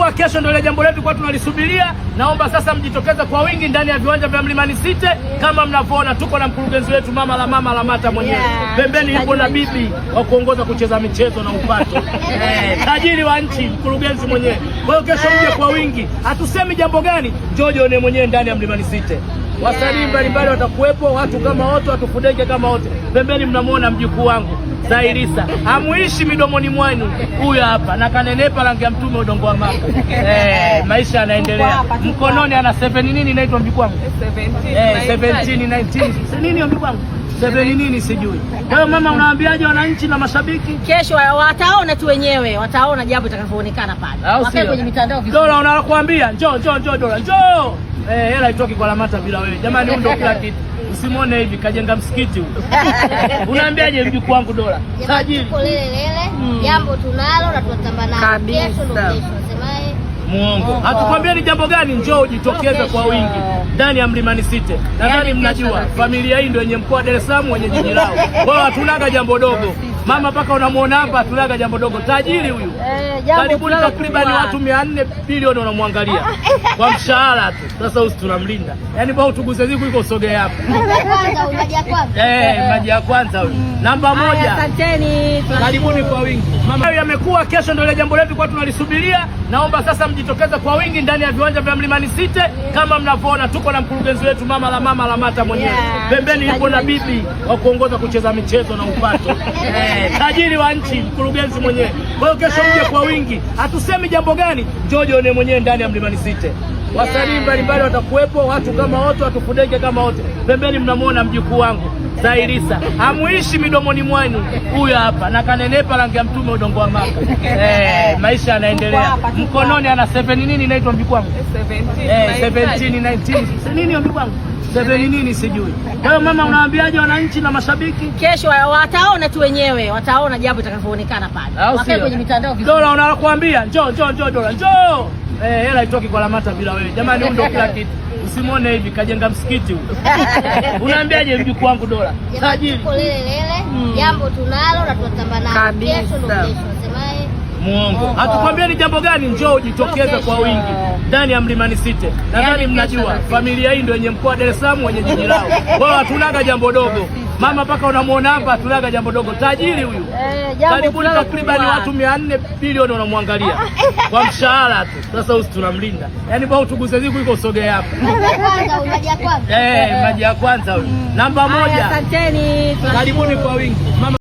yamekuwa, kesho ndio ile jambo letu kwa tunalisubiria. Naomba sasa mjitokeze kwa wingi ndani ya viwanja vya Mlimani City. Kama mnavyoona tuko na mkurugenzi wetu mama Lamata mwenyewe, pembeni yupo na bibi wa kuongoza kucheza michezo na upato tajiri wa nchi, mkurugenzi mwenyewe. Kwa hiyo kesho mje kwa wingi, hatusemi jambo gani, njoo jione mwenyewe ndani ya Mlimani City. Wasanii mbalimbali watakuwepo, watu kama wote, watu fudege kama wote. Pembeni mnamuona mjukuu wangu Zairisa, hamuishi midomoni mwenu, huyu hapa na kanenepa rangi ya mtume udongo wa mama. Maisha yanaendelea. Mkononi ana 7 nini inaitwa mjukuu wangu? 17 19 nini mjukuu wangu? 7 nini sijui. Kwa hiyo mama, unawaambiaje wananchi na mashabiki? Kesho wataona tu wenyewe, wataona jambo litakavyoonekana pale. Wakae kwenye mitandao vizuri. Dola unakuambia, njoo Dola, njoo. Hela itoki kwa Lamata bila wewe. Jamani, huyu ndio kila kitu. Usimwone hivi kajenga msikiti huyu. Unaambiaje mjukuu wangu Dola? Tajiri. Jambo tunalo na tunatamba nalo. Kesho ndio kesho. Semaye muongo. Hatukwambia ni jambo gani, njoo ujitokeze kwa wingi ndani ya Mlimani City. Nadhani mnajua familia hii ndio yenye mkoa wa Dar es Salaam wenye jiji lao. Kwa hiyo hatunaga jambo dogo. Mama paka unamuona hapa, hatunaga jambo dogo. Tajiri huyu. Karibuni takriban watu 400 bilioni wanamwangalia kwa mshahara tu. Sasa usi tunamlinda. Yaani bado tuguze ziku iko sogea hapa. Maji ya kwanza huyu. Namba 1. Asanteni. Karibuni kwa wingi. Mama, yamekuwa, kesho ndio ile jambo letu kwa tunalisubiria. Naomba sasa mjitokeze kwa wingi ndani ya viwanja vya Mlimani City. Kama mnavyoona tuko na mkurugenzi wetu mama Lamata mwenyewe. Pembeni yupo na bibi wa kuongoza kucheza michezo na upato. Tajiri wa nchi, mkurugenzi mwenyewe. Kwa hiyo kesho mje kwa wingi. Hatusemi jambo gani, njoo jione mwenyewe ndani ya Mlimani City. Wasanii mbalimbali watakuwepo, watu kama wote, watu fudege kama wote. Pembeni mnamuona mjukuu wangu Zairisa, hamuishi midomoni mwenu, huyu hapa na kanenepa rangi ya mtume udongo wa mama. Maisha yanaendelea. Mkononi ana 7 nini inaitwa mjukuu wangu? 17 19 nini mjukuu wangu? 7 nini sijui. Kwa hiyo mama, unawaambiaje wananchi na mashabiki? Kesho wataona tu wenyewe, wataona jambo litakavyoonekana pale. Wakae kwenye mitandao vizuri. Dola unakuambia, njoo Dola, njoo. Hela itoki kwa Lamata bila wewe. Jamani, huyu ndio kila kitu. Usimwone hivi kajenga msikiti huyu. Unaambiaje mjukuu wangu Dola? Tajiri. Jambo tunalo na tunatamba nalo. Kesho ndio kesho. Semaye muongo. Hatukwambia ni jambo gani, njoo ujitokeze kwa wingi ndani ya Mlimani City. Nadhani mnajua familia hii ndio yenye mkoa wa Dar es Salaam wenye jiji lao. Kwa hiyo hatunaga jambo dogo. Mama paka unamuona hapa, hatunaga jambo dogo. Tajiri huyu. Karibuni takriban watu 400 bilioni wanamwangalia kwa mshahara tu. Sasa usi tunamlinda. Yaani bado tuguze ziku iko sogea hapa. Maji ya kwanza huyu. Namba 1. Asanteni. Karibuni kwa wingi. Mama